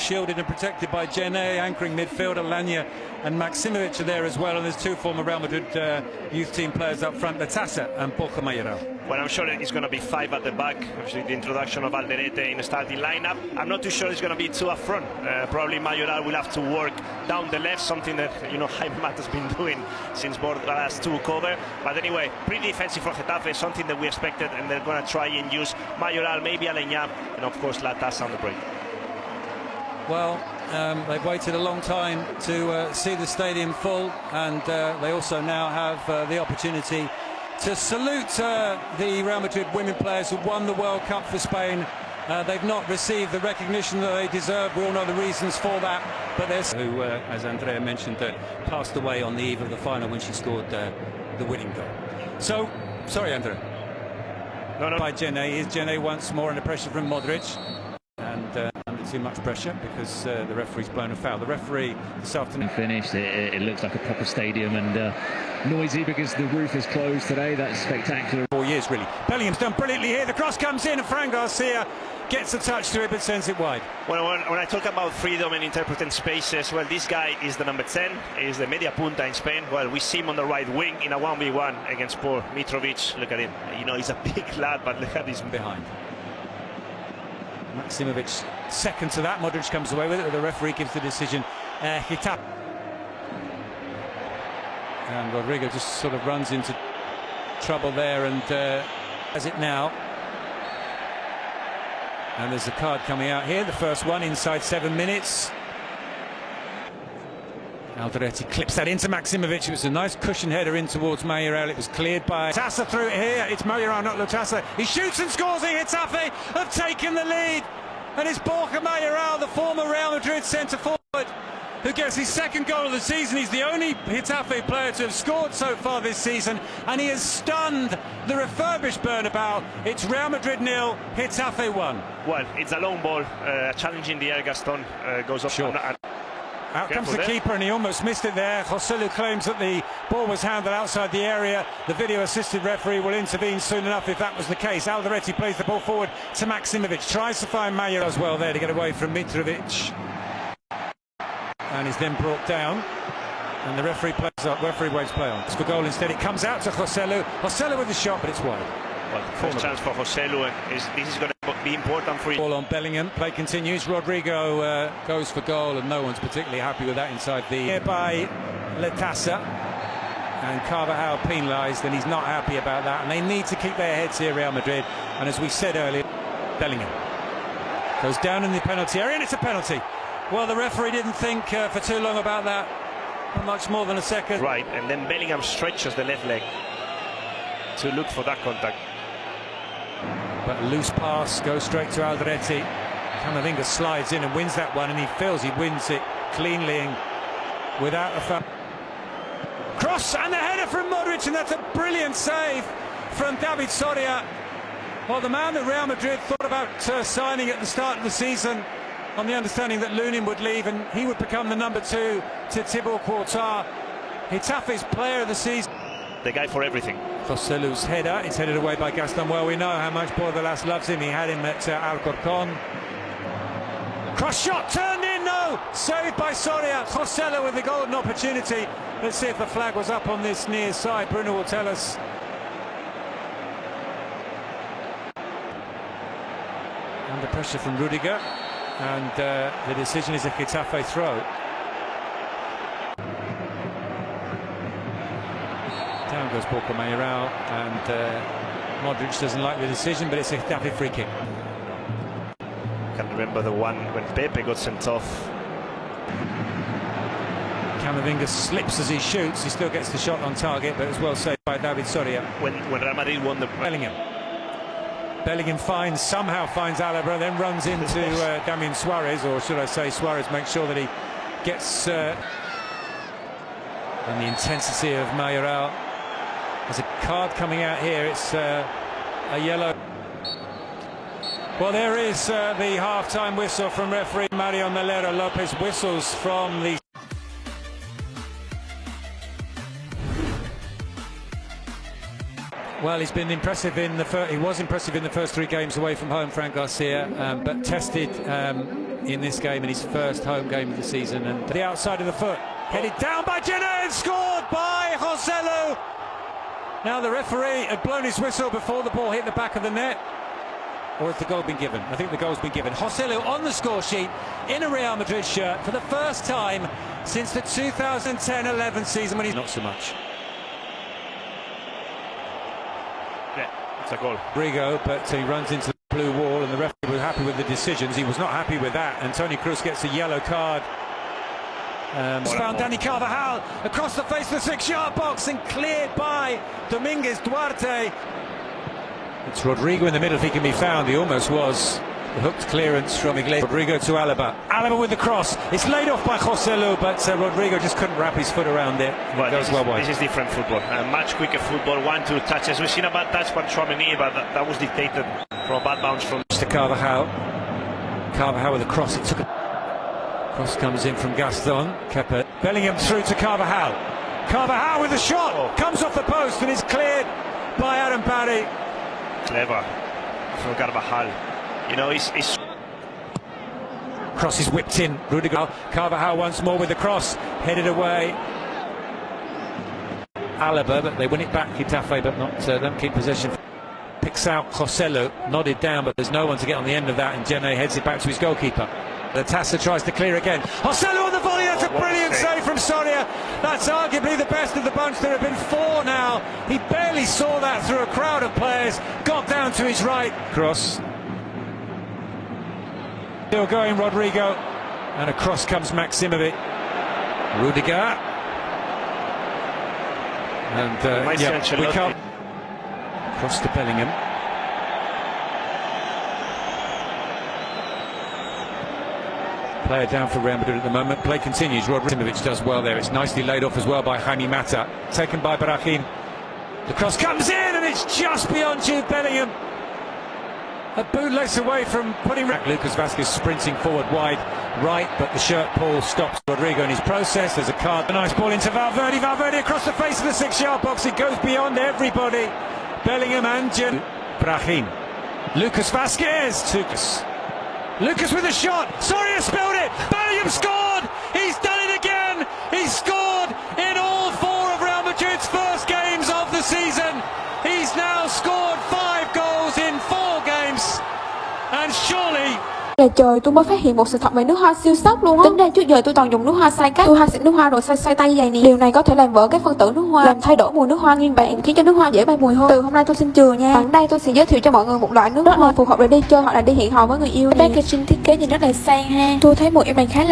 shielded and protected by Jene, anchoring midfield. Alanya and Maksimovic are there as well, and there's two former Real Madrid youth team players up front, Latasa and Borja Mayoral. Well, I'm sure it's going to be 5 at the back. Obviously, the introduction of Alderete in the starting lineup. I'm not too sure it's going to be 2 up front. Probably Mayoral will have to work down the left, something that, you know, Jaime Mata's been doing since Borja's 2 cover. But anyway, pretty defensive for Getafe, something that we expected, and they're going to try and use Mayoral, maybe Alenya, and of course Latasa on the break. Well, they've waited a long time to see the stadium full, and they also now have the opportunity to salute the Real Madrid women players who won the World Cup for Spain. They've not received the recognition that they deserve. We all know the reasons for that, but there's who, as Andrea mentioned, passed away on the eve of the final when she scored the winning goal. So, sorry, Andrea. No. By Jene. Is Jene once more under pressure from Modric, and under too much pressure because the referee's blown a foul. The referee this afternoon finished. It looks like a proper stadium, and noisy because the roof is closed today. That's spectacular. 4 years really. Bellingham's done brilliantly here. The cross comes in, and Fran Garcia gets a touch to it but sends it wide. Well, when I talk about freedom and interpreting spaces, well, this guy is the number 10, is the media punta in Spain. Well, we see him on the right wing in a 1v1 against poor Mitrovic. Look at him. You know, he's a big lad, but look at his behind. Maksimovic second to that. Modric comes away with it, but the referee gives the decision. Getafe. And Rodrigo just sort of runs into trouble there and has it now. And there's a card coming out here, the first one inside 7 minutes. Alderete clips that into Maksimovic. It was a nice cushion header in towards Mayoral. It was cleared by Latasa through it here. It's Mayoral, not Latasa. He shoots and scores. Getafe have taken the lead. And it's Borja Mayoral, the former Real Madrid centre-forward, who gets his second goal of the season. He's the only Getafe player to have scored so far this season, and he has stunned the refurbished Bernabeu. It's Real Madrid 0, Getafe 1. Well, it's a long ball, challenging the air. Gaston goes up. Sure. Out comes the keeper, and he almost missed it there. Joselu claims that the ball was handled outside the area. The video-assisted referee will intervene soon enough if that was the case. Alderete plays the ball forward to Maksimovic. Tries to find Mayoral as well there to get away from Mitrovic. And is then brought down. And the referee plays up. Referee waves play on. It's for goal instead. It comes out to Joselu. Joselu with the shot, but it's wide. Well, first chance for Joselu, and this is going to be important for him. Ball on Bellingham. Play continues. Rodrigo goes for goal, and no one's particularly happy with that inside the here by Latasa. And Carvajal penalised, and he's not happy about that. And they need to keep their heads here, Real Madrid. And as we said earlier, Bellingham goes down in the penalty area, and it's a penalty. Well, the referee didn't think for too long about that. Not much more than a second. Right, and then Bellingham stretches the left leg to look for that contact. But a loose pass goes straight to Alderete. Camavinga slides in and wins that one, and he feels he wins it cleanly and without a foul. Cross and the header from Modric, and that's a brilliant save from David Soria. Well, the man that Real Madrid thought about signing at the start of the season, on the understanding that Lunin would leave and he would become the number 2 to Thibaut Courtois. Getafe's player of the season. The guy for everything. Joselu's header, it's headed away by Gaston. Well, we know how much Bordalas loves him. He had him at Alcorcon. Cross shot, turned in, no! Saved by Soria. Joselu with the golden opportunity. Let's see if the flag was up on this near side. Bruno will tell us. Under pressure from Rudiger. And the decision is a Getafe throw. Down goes Borja Mayoral, and Modric doesn't like the decision, but it's a Getafe free kick. I can remember the one when Pepe got sent off. Camavinga slips as he shoots. He still gets the shot on target, but it was well saved by David Soria. When Real Madrid won the... Bellingham somehow finds Alaba, then runs into Damian Suarez, or should I say Suarez makes sure that he gets... and the intensity of Mayoral. There's a card coming out here, it's a yellow. Well, there is the half-time whistle from referee Mario Melero Lopez. Whistles from the... Well, he's been impressive in the he was impressive in the first 3 games away from home, Fran Garcia, but tested in this game, in his first home game of the season, and the outside of the foot, headed down by Jenner and scored by Joselu. Now the referee had blown his whistle before the ball hit the back of the net. Or has the goal been given? I think the goal's been given. Joselu on the score sheet in a Real Madrid shirt for the first time since the 2010-11 season when he's not so much. Yeah, it's a goal. Rodrigo, but he runs into the blue wall and the referee was happy with the decisions. He was not happy with that, and Toni Kroos gets a yellow card. Found Dani Carvajal across the face of the 6-yard box and cleared by Dominguez Duarte. It's Rodrigo in the middle if he can be found. He almost was. The hooked clearance from Iglesias. Rodrigo to Alaba. Alaba with the cross. It's laid off by Joselu, but Rodrigo just couldn't wrap his foot around it. Well, it goes well wide. This is different football. Much quicker football. 1-2 touches. We've seen a bad touch by Tchouaméni, but that was dictated from a bad bounce from to Carvajal. Carvajal with a cross. It took a cross comes in from Gaston. Kepa. Bellingham through to Carvajal. Carvajal with a shot. Comes off the post and is cleared by Adam Barry. Clever from Carvajal. You know, he's cross is whipped in. Rudiger. Carvajal once more with the cross, headed away. Alaba, but they win it back. Getafe, but not don't keep possession. Picks out Joselu, nodded down, but there's no one to get on the end of that, and Jenner heads it back to his goalkeeper. The Tassa tries to clear again. Joselu on the volley. That's a brilliant save from Soria. That's arguably the best of the bunch. There have been 4 now. He barely saw that through a crowd of players. Got down to his right. Cross. Still going, Rodrigo. And across comes Maximovic. Rudiger. And we can't. Cross to Bellingham. Player down for Real Madrid at the moment. Play continues. Rodrigo does well there. It's nicely laid off as well by Jaime Mata. Taken by Brahim. The cross comes in and it's just beyond Jude Bellingham. A bootlace away from putting Lucas Vazquez sprinting forward wide right, but the shirt pull stops Rodrigo in his process. There's a card. A nice ball into Valverde. Valverde across the face of the 6-yard box. It goes beyond everybody. Bellingham and Brahim. Lucas Vazquez to Lucas with a shot. Soria spilled it. Bellingham scored. He's done it again. He's scored in all 4 of Real Madrid's first games of the season. He's now scored 5 goals in 4 games. And surely Trời, tôi mới phát hiện một sự thật về nước hoa siêu sốc luôn á. Tính ra trước giờ tôi toàn dùng nước hoa xay cách. Tôi xịt nước hoa rồi xay tay vậy nè. Điều này có thể làm vỡ các phân tử nước hoa, làm thay đổi mùi nước hoa nguyên bản, khiến cho nước hoa dễ bay mùi hơn. Từ hôm nay tôi xin chừa nha. Ở đây tôi sẽ giới thiệu cho mọi người một loại nước hoa phù hợp để đi chơi hoặc là đi hẹn hò với người yêu. Packaging thiết kế nhìn rất là sang ha. Tôi thấy mùi em này khá là